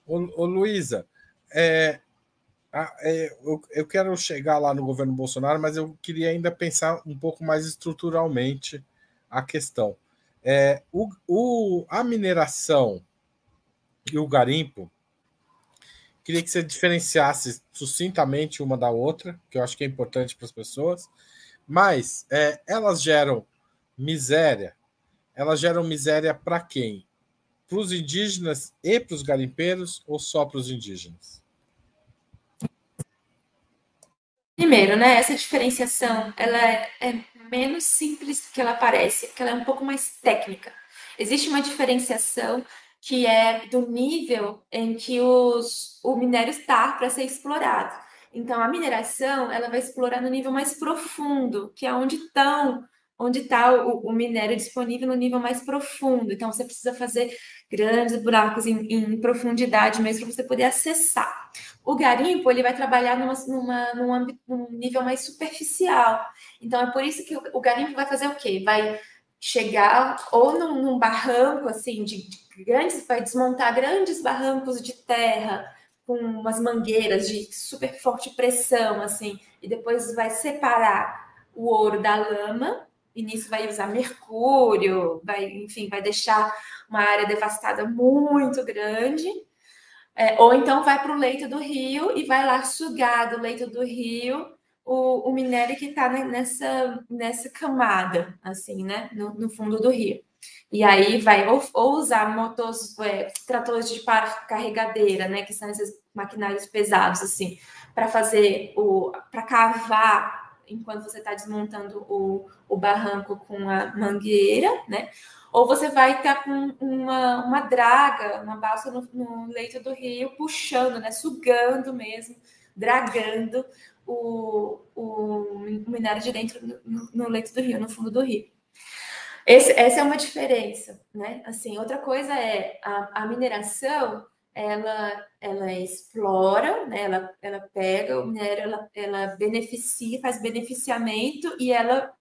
Ô Luísa, é, eu quero chegar lá no governo Bolsonaro, mas eu queria ainda pensar um pouco mais estruturalmente a questão. A mineração e o garimpo, queria que você diferenciasse sucintamente uma da outra, que eu acho que é importante para as pessoas, mas miséria. Elas geram miséria para quem? Para os indígenas e para os garimpeiros ou só para os indígenas? Primeiro, né, essa diferenciação, ela é menos simples do que ela parece, porque ela é um pouco mais técnica. Existe uma diferenciação que é do nível em que o minério está para ser explorado. Então, a mineração, ela vai explorar no nível mais profundo, que é onde está o minério disponível no nível mais profundo. Então, você precisa fazer grandes buracos em profundidade mesmo para você poder acessar. O garimpo ele vai trabalhar num nível mais superficial. Então é por isso que o garimpo vai fazer o quê? Vai chegar ou num barranco assim de grandes, vai desmontar grandes barrancos de terra com umas mangueiras de super forte pressão assim, e depois vai separar o ouro da lama. E nisso vai usar mercúrio, enfim, vai deixar uma área devastada muito grande. Ou então vai para o leito do rio e vai lá sugar do leito do rio o minério que está nessa camada, assim, né? No fundo do rio. E aí vai ou usar tratores de carregadeira, né? Que são esses maquinários pesados, assim, para fazer para cavar enquanto você está desmontando o barranco com a mangueira, né? Ou você vai estar com uma draga, uma balsa no leito do rio, puxando, né, sugando mesmo, dragando o minério de dentro no leito do rio, no fundo do rio. Essa é uma diferença, né? Assim, outra coisa é a mineração, ela explora, né? Ela pega o minério, ela beneficia, faz beneficiamento e ela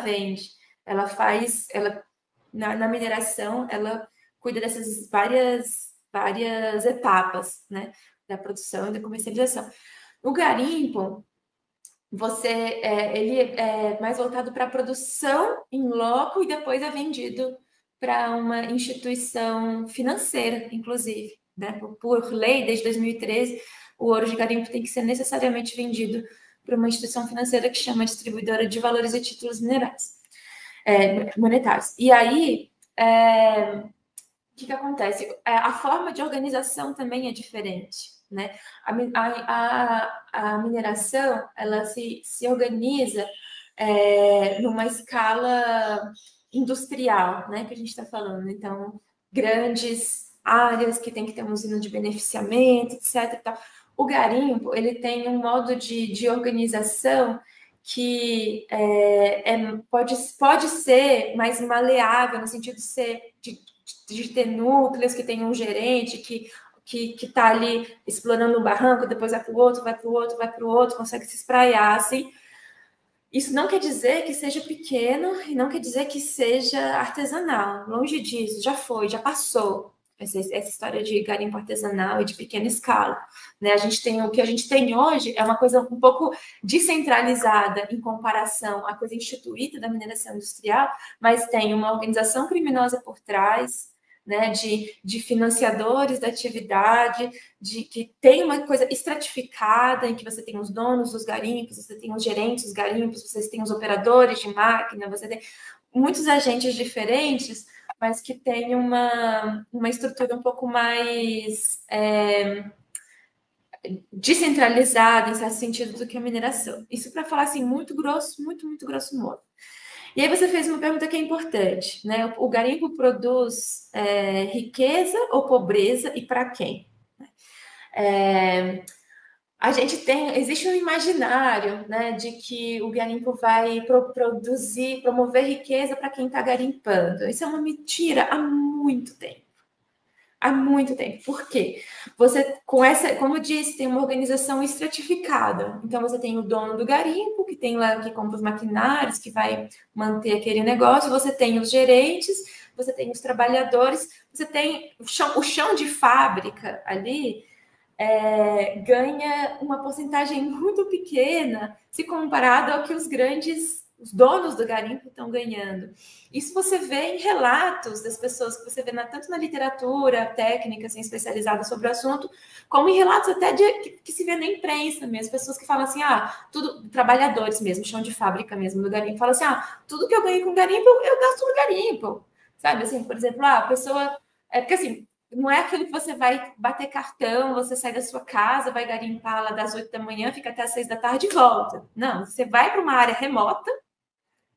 vende. Ela na mineração, ela cuida dessas várias etapas, né? Da produção e da comercialização. O garimpo, ele é mais voltado para a produção em loco e depois é vendido para uma instituição financeira, inclusive, né? Por lei, desde 2013, o ouro de garimpo tem que ser necessariamente vendido para uma instituição financeira que chama distribuidora de valores e títulos minerais, monetários. E aí, que acontece? A forma de organização também é diferente, né? A mineração, ela se organiza numa escala industrial, né? Que a gente está falando. Então, grandes áreas que tem que ter uma usina de beneficiamento, etc. E tal. O garimpo, ele tem um modo de organização que pode ser mais maleável, no sentido de ter núcleos que tem um gerente que está ali explorando um barranco, depois vai para o outro, vai para o outro, vai para o outro, consegue se espraiar, assim. Isso não quer dizer que seja pequeno e não quer dizer que seja artesanal. Longe disso, já foi, já passou. Essa história de garimpo artesanal e de pequena escala. Né? O que a gente tem hoje é uma coisa um pouco descentralizada em comparação à coisa instituída da mineração industrial, mas tem uma organização criminosa por trás, né, de financiadores da atividade, de que tem uma coisa estratificada em que você tem os donos dos garimpos, você tem os gerentes dos garimpos, você tem os operadores de máquina, você tem muitos agentes diferentes, mas que tem uma estrutura um pouco mais descentralizada, em certo sentido, do que a mineração. Isso para falar assim, muito grosso, muito, muito grosso modo. E aí você fez uma pergunta que é importante, né? O garimpo produz riqueza ou pobreza e para quem? Existe um imaginário, né, de que o garimpo vai promover riqueza para quem está garimpando. Isso é uma mentira há muito tempo. Há muito tempo. Por quê? Como eu disse, tem uma organização estratificada. Então você tem o dono do garimpo, que tem lá que compra os maquinários, que vai manter aquele negócio, você tem os gerentes, você tem os trabalhadores, você tem o chão de fábrica ali, ganha uma porcentagem muito pequena se comparado ao que os donos do garimpo estão ganhando. Isso você vê em relatos das pessoas que você vê tanto na literatura técnica assim, especializada sobre o assunto, como em relatos até que se vê na imprensa mesmo, pessoas que falam assim, tudo, trabalhadores mesmo, chão de fábrica mesmo do garimpo, falam assim, tudo que eu ganhei com garimpo, eu gasto no garimpo. Sabe, assim, por exemplo, a pessoa... porque assim, não é aquilo que você vai bater cartão, você sai da sua casa, vai garimpar lá das 8 da manhã, fica até as 6 da tarde e volta. Não, você vai para uma área remota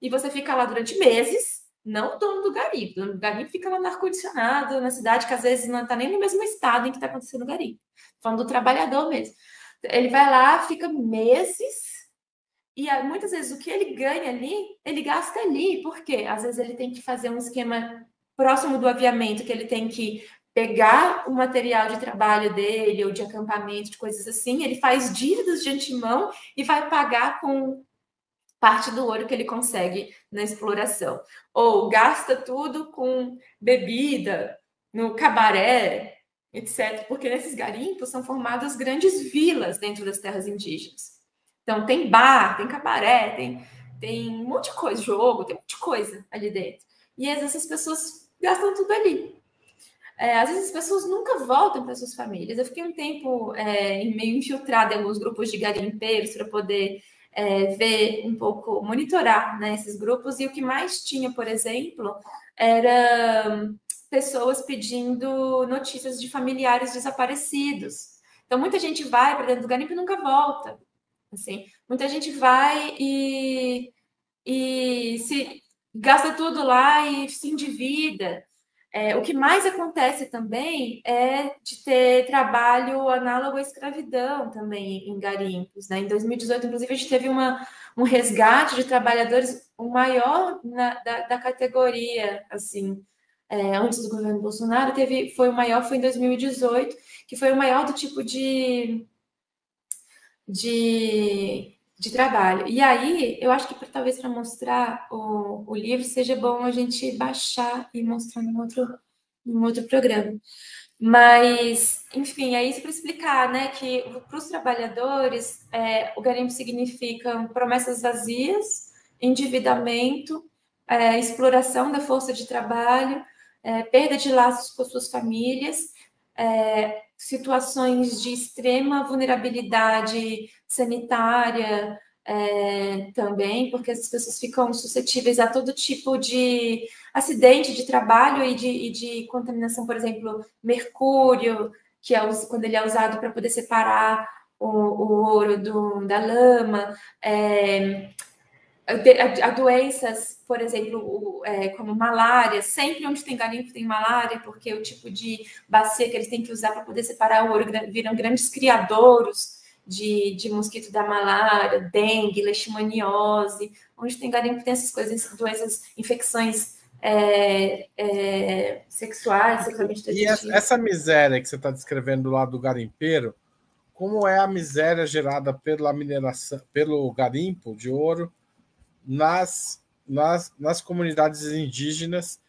e você fica lá durante meses, não o dono do garimpo. O dono do garimpo fica lá no ar-condicionado, na cidade, que às vezes não está nem no mesmo estado em que está acontecendo o garimpo. Falando do trabalhador mesmo. Ele vai lá, fica meses, e muitas vezes o que ele ganha ali, ele gasta ali. Por quê? Às vezes ele tem que fazer um esquema próximo do aviamento, que ele tem que pegar o material de trabalho dele, ou de acampamento, de coisas assim, ele faz dívidas de antemão e vai pagar com parte do ouro que ele consegue na exploração. Ou gasta tudo com bebida, no cabaré, etc. Porque nesses garimpos são formadas grandes vilas dentro das terras indígenas. Então tem bar, tem cabaré, tem um monte de coisa, jogo, tem um monte de coisa ali dentro. E às vezes as pessoas gastam tudo ali. Às vezes as pessoas nunca voltam para suas famílias. Eu fiquei um tempo meio infiltrada em alguns grupos de garimpeiros para poder ver um pouco, monitorar, né, esses grupos. E o que mais tinha, por exemplo, era pessoas pedindo notícias de familiares desaparecidos. Então, muita gente vai para dentro do garimpo e nunca volta. Assim, muita gente vai e se gasta tudo lá e se endivida. O que mais acontece também é de ter trabalho análogo à escravidão também em garimpos. Né? Em 2018, inclusive, a gente teve um resgate de trabalhadores, o maior da categoria, assim, antes do governo Bolsonaro, foi o maior, foi em 2018, que foi o maior do tipo de trabalho. E aí, eu acho que talvez para mostrar o livro seja bom a gente baixar e mostrar num outro programa. Mas, enfim, é isso para explicar, né, que para os trabalhadores o garimpo significa promessas vazias, endividamento, exploração da força de trabalho, perda de laços com suas famílias, situações de extrema vulnerabilidade sanitária também, porque as pessoas ficam suscetíveis a todo tipo de acidente de trabalho e de contaminação, por exemplo, mercúrio, que quando ele é usado para poder separar o ouro da lama, a doenças, por exemplo, como malária, sempre onde tem garimpo tem malária, porque o tipo de bacia que eles têm que usar para poder separar o ouro viram grandes criadouros de mosquito da malária, dengue, leishmaniose. Onde tem garimpo tem essas coisas, doenças, infecções sexuais, sexualmente transmissíveis. E essa miséria que você está descrevendo lá do garimpeiro, como é a miséria gerada pela mineração, pelo garimpo de ouro nas comunidades indígenas?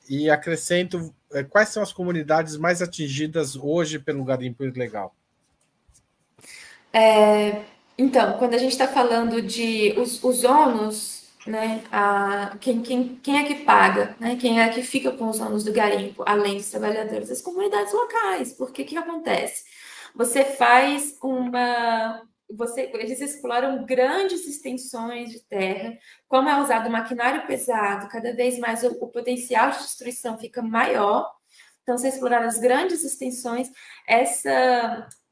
E acrescento, quais são as comunidades mais atingidas hoje pelo garimpo ilegal? Então, quando a gente está falando de os ônus, né, quem é que paga, né, quem é que fica com os ônus do garimpo, além dos trabalhadores? As comunidades locais. Porque o que acontece? Você faz eles exploram grandes extensões de terra, como é usado maquinário pesado, cada vez mais o potencial de destruição fica maior. Então, você explorar as grandes extensões,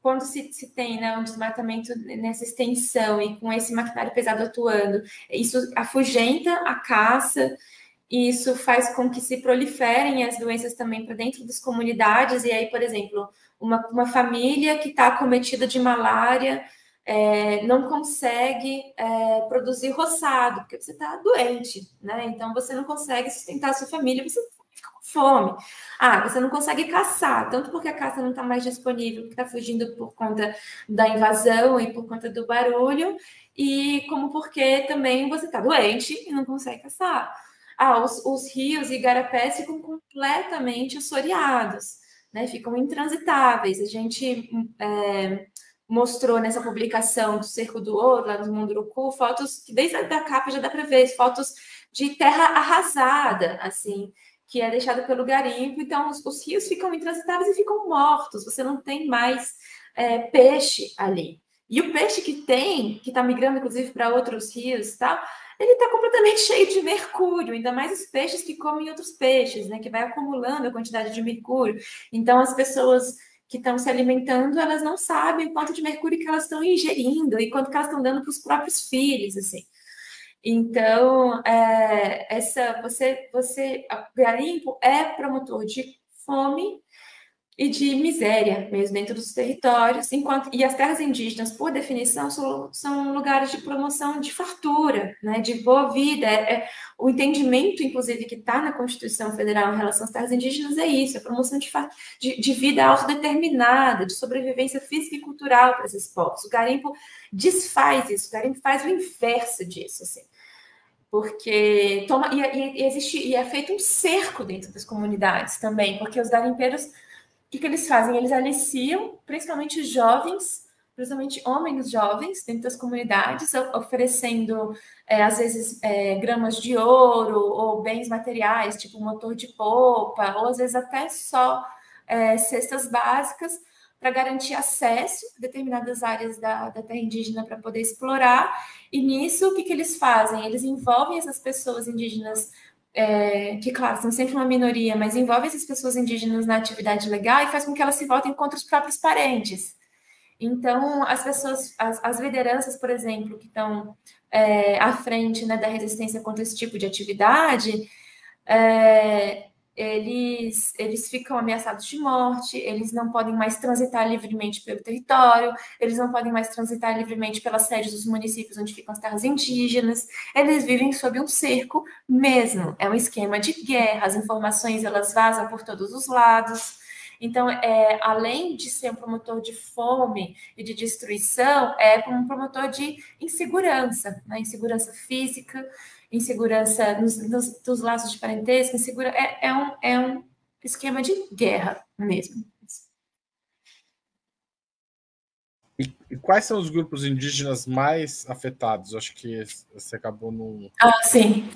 quando se tem, né, um desmatamento nessa extensão e com esse maquinário pesado atuando, isso afugenta a caça, e isso faz com que se proliferem as doenças também para dentro das comunidades. E aí, por exemplo, uma família que está acometida de malária não consegue produzir roçado, porque você está doente, né? Então você não consegue sustentar a sua família, você fica com fome. Você não consegue caçar, tanto porque a caça não está mais disponível, porque está fugindo por conta da invasão e por conta do barulho, e como porque também você está doente e não consegue caçar. os rios e igarapés ficam completamente assoreados, né? Ficam intransitáveis. A gente mostrou nessa publicação do Cerco do Ouro, lá no Munduruku, fotos que desde a capa já dá para ver, fotos de terra arrasada, assim, que é deixada pelo garimpo. Então, os rios ficam intransitáveis e ficam mortos. Você não tem mais peixe ali. E o peixe que tem, que está migrando, inclusive, para outros rios e tal, ele está completamente cheio de mercúrio, ainda mais os peixes que comem outros peixes, né? Que vai acumulando a quantidade de mercúrio. Então, as pessoas que estão se alimentando, elas não sabem o quanto de mercúrio que elas estão ingerindo e quanto que elas estão dando para os próprios filhos, assim. Então, o garimpo é promotor de fome e de miséria mesmo dentro dos territórios, e as terras indígenas, por definição, são lugares de promoção de fartura, né, de boa vida. O entendimento, inclusive, que está na Constituição Federal em relação às terras indígenas é isso, a promoção de vida autodeterminada, de sobrevivência física e cultural para esses povos. O garimpo desfaz isso, o garimpo faz o inverso disso, assim. Porque é feito um cerco dentro das comunidades também, porque os garimpeiros, o que eles fazem? Eles aliciam, principalmente jovens, principalmente homens jovens, dentro das comunidades, oferecendo, às vezes, gramas de ouro ou bens materiais, tipo motor de popa, ou às vezes até só cestas básicas, para garantir acesso a determinadas áreas da terra indígena para poder explorar. E nisso, o que eles fazem? Eles envolvem essas pessoas indígenas que, claro, são sempre uma minoria, mas envolve essas pessoas indígenas na atividade legal e faz com que elas se voltem contra os próprios parentes. Então, as pessoas, as lideranças, por exemplo, que estão à frente, né, da resistência contra esse tipo de atividade, eles ficam ameaçados de morte, eles não podem mais transitar livremente pelo território, eles não podem mais transitar livremente pelas sedes dos municípios onde ficam as terras indígenas, eles vivem sob um cerco mesmo, é um esquema de guerra, as informações elas vazam por todos os lados. Então, além de ser um promotor de fome e de destruição, é um promotor de insegurança, né? Insegurança física, insegurança nos laços de parentesco, é um esquema de guerra mesmo. E quais são os grupos indígenas mais afetados? Acho que você acabou no. Sim.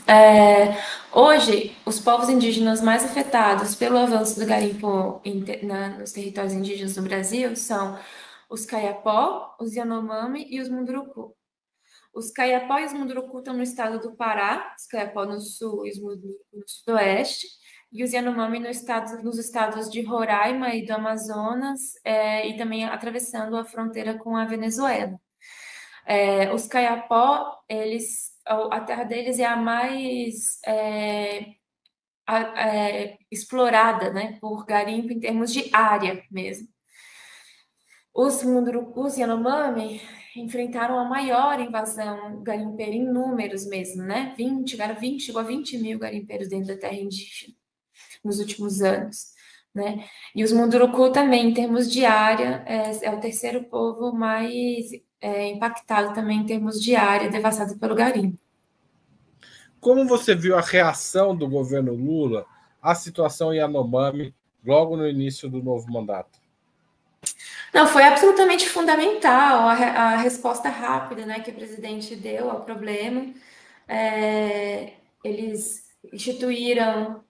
Hoje, os povos indígenas mais afetados pelo avanço do garimpo nos territórios indígenas do Brasil são os Kayapó, os Yanomami e os Munduruku. Os Kayapó e os Munduruku estão no estado do Pará, os Kayapó no sul e os Munduruku no sudoeste, e os Yanomami nos estados de Roraima e do Amazonas, e também atravessando a fronteira com a Venezuela. Os Kayapó, a terra deles é a mais explorada, né, por garimpo em termos de área mesmo. Os Mundurucus e Yanomami enfrentaram a maior invasão garimpeira em números mesmo, né? Chegou a 20 mil garimpeiros dentro da terra indígena nos últimos anos, né? E os Munduruku também, em termos de área, é o terceiro povo mais impactado também em termos de área, devastado pelo garimpo. Como você viu a reação do governo Lula à situação Yanomami logo no início do novo mandato? Não, foi absolutamente fundamental a resposta rápida, né, que o presidente deu ao problema. Eles instituíram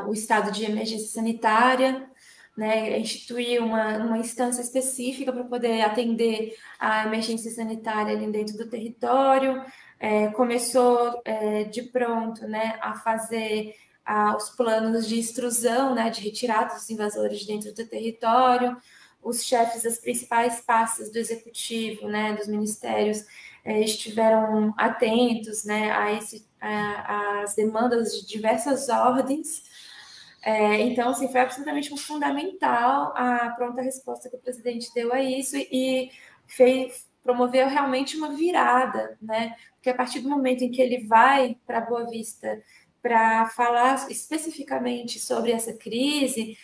o estado de emergência sanitária, né, instituir uma instância específica para poder atender a emergência sanitária ali dentro do território. Começou de pronto, né, a fazer os planos de extrusão, né, de retirada dos invasores de dentro do território. Os chefes das principais pastas do executivo, né, dos ministérios, estiveram atentos, né, às demandas de diversas ordens. Então, assim, foi absolutamente fundamental a pronta resposta que o presidente deu a isso e promoveu realmente uma virada, né? Porque a partir do momento em que ele vai para Boa Vista para falar especificamente sobre essa crise,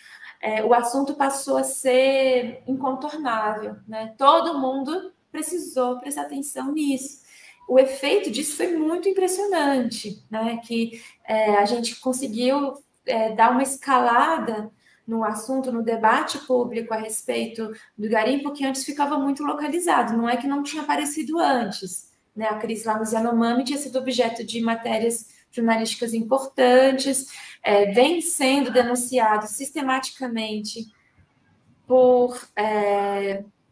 o assunto passou a ser incontornável, né? Todo mundo precisou prestar atenção nisso. o efeito disso foi muito impressionante, né? Que a gente conseguiu dar uma escalada no assunto, no debate público a respeito do garimpo, que antes ficava muito localizado. Não é que não tinha aparecido antes, né? A crise lá no Yanomami tinha sido objeto de matérias jornalísticas importantes, vem sendo denunciado sistematicamente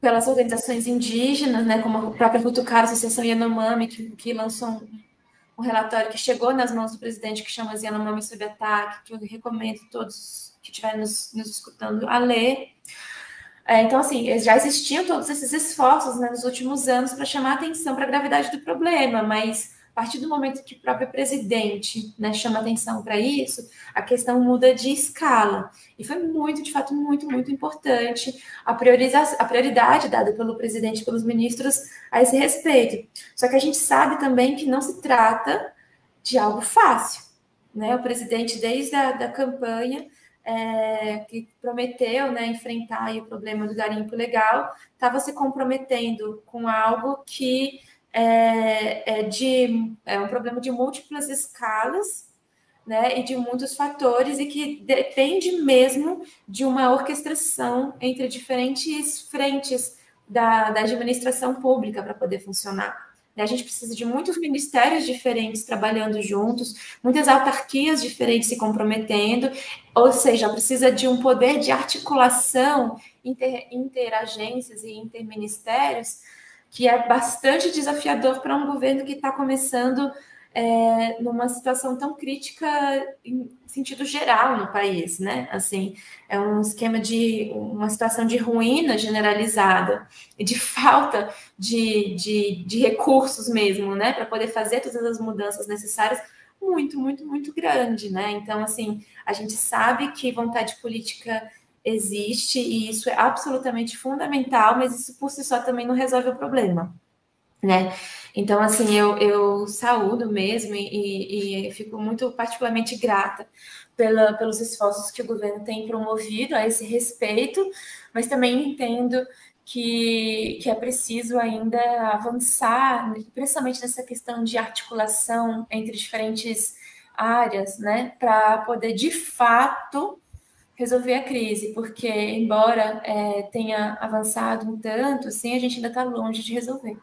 pelas organizações indígenas, né, como a própria Rutucara, a Associação Yanomami, que lançou um relatório que chegou nas mãos do presidente, que chama Yanomami sob ataque, que eu recomendo todos que estiverem nos escutando a ler. Então, assim, já existiam todos esses esforços, né, nos últimos anos para chamar atenção para a gravidade do problema, mas a partir do momento que o próprio presidente, né, chama atenção para isso, a questão muda de escala. E foi muito, de fato, muito, muito importante a prioridade dada pelo presidente e pelos ministros a esse respeito. Só que a gente sabe também que não se trata de algo fácil, né? O presidente, desde a campanha, que prometeu, né, enfrentar o problema do garimpo ilegal, estava se comprometendo com algo que é um problema de múltiplas escalas, né, e de muitos fatores, e que depende mesmo de uma orquestração entre diferentes frentes da administração pública para poder funcionar. A gente precisa de muitos ministérios diferentes trabalhando juntos, muitas autarquias diferentes se comprometendo, ou seja, precisa de um poder de articulação interagências e interministérios que é bastante desafiador para um governo que está começando numa situação tão crítica em sentido geral no país, né? Assim, é um esquema de uma situação de ruína generalizada e de falta de recursos mesmo, né? Para poder fazer todas as mudanças necessárias, muito, muito, muito grande, né? Então, assim, a gente sabe que vontade política existe e isso é absolutamente fundamental, mas isso por si só também não resolve o problema, né? Então, assim, eu saúdo mesmo e fico muito particularmente grata pelos esforços que o governo tem promovido a esse respeito, mas também entendo que é preciso ainda avançar, principalmente nessa questão de articulação entre diferentes áreas, né, para poder, de fato, resolver a crise, porque, embora tenha avançado um tanto, assim, a gente ainda está longe de resolver.